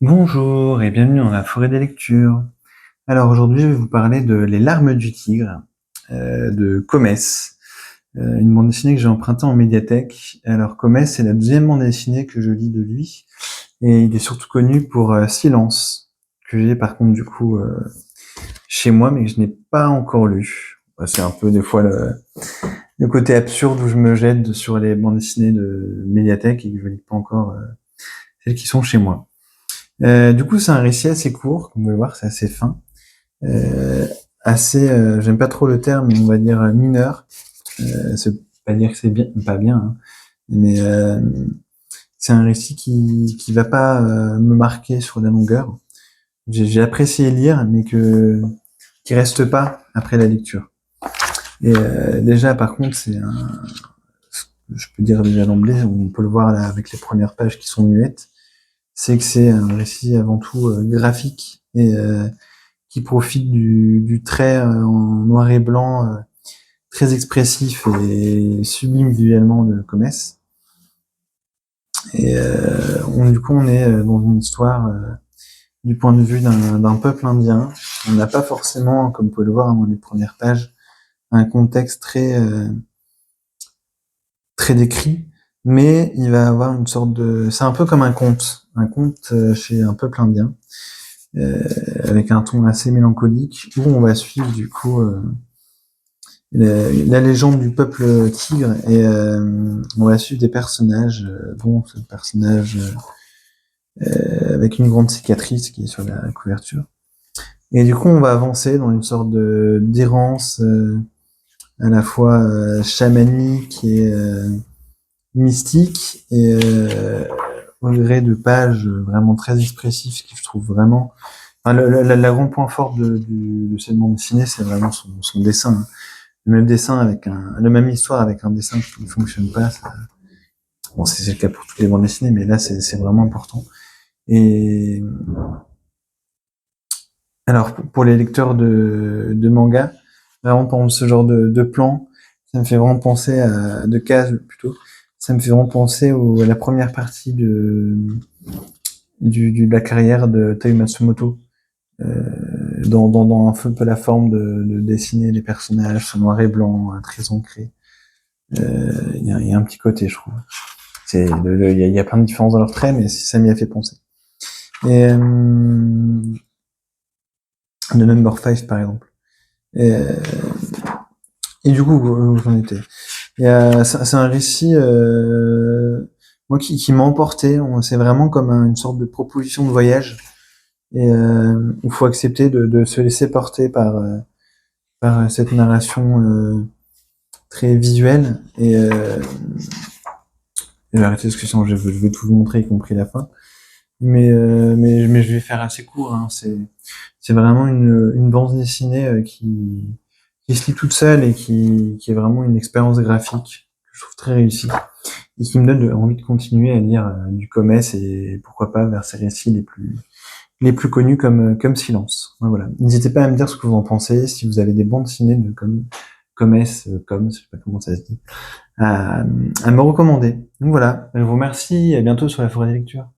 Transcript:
Bonjour et bienvenue dans la forêt des lectures. Alors aujourd'hui je vais vous parler de Les larmes du tigre de Comès, une bande dessinée que j'ai empruntée en médiathèque. Alors Comès, c'est la deuxième bande dessinée que je lis de lui et il est surtout connu pour Silence, que j'ai par contre du coup chez moi mais que je n'ai pas encore lu. C'est un peu des fois le côté absurde où je me jette sur les bandes dessinées de médiathèque et que je lis pas encore celles qui sont chez moi. Du coup, c'est un récit assez court, comme vous pouvez voir, c'est assez fin, euh, j'aime pas trop le terme, mais on va dire mineur. C'est pas dire que c'est bien, pas bien, hein, mais c'est un récit qui va pas me marquer sur la longueur. J'ai apprécié lire, mais qui reste pas après la lecture. Et déjà, par contre, je peux dire déjà d'emblée, on peut le voir là avec les premières pages qui sont muettes, c'est que c'est un récit avant tout graphique et qui profite du trait en noir et blanc très expressif et sublime visuellement de Comès. Et du coup, on est dans une histoire du point de vue d'un peuple indien. On n'a pas forcément, comme vous pouvez le voir dans les premières pages, un contexte très décrit, mais il va avoir une sorte de... C'est un peu comme un conte chez un peuple indien, avec un ton assez mélancolique, où on va suivre du coup la légende du peuple tigre et on va suivre des personnages, dont ce personnage avec une grande cicatrice qui est sur la couverture. Et du coup, on va avancer dans une sorte de d'errance à la fois chamanique et mystique et au gré de pages vraiment très expressives qui je trouve vraiment... Enfin, la grande point fort de cette bande dessinée, c'est vraiment son dessin, hein. Le même dessin avec la même histoire avec un dessin qui ne fonctionne pas. Bon, c'est le cas pour toutes les bandes dessinées, mais là, c'est vraiment important. Et alors, pour les lecteurs de manga, vraiment, par exemple, ce genre de plan, ça me fait vraiment penser de cases plutôt. Ça me fait vraiment penser à la première partie de la carrière de Toei Matsumoto, dans un peu la forme de dessiner les personnages sur noir et blanc, très ancré. Il y a un petit côté, je trouve. Il y a plein de différences dans leurs traits, mais ça m'y a fait penser. Et The Number 5, par exemple. Et, et du coup, où j'en étais. C'est un récit, moi, qui m'a emporté. C'est vraiment comme une sorte de proposition de voyage. Et il faut accepter de se laisser porter par cette narration très visuelle. Et je vais arrêter parce que sinon je vais tout vous montrer, y compris la fin. Mais je vais faire assez court, hein. C'est vraiment une bande dessinée qui se lit toute seule et qui est vraiment une expérience graphique que je trouve très réussie et qui me donne envie de continuer à lire du Comès et pourquoi pas vers ses récits les plus connus comme Silence. Voilà. N'hésitez pas à me dire ce que vous en pensez, si vous avez des bandes dessinées de Comès, je sais pas comment ça se dit, à me recommander. Donc voilà, je vous remercie et à bientôt sur la forêt des lectures.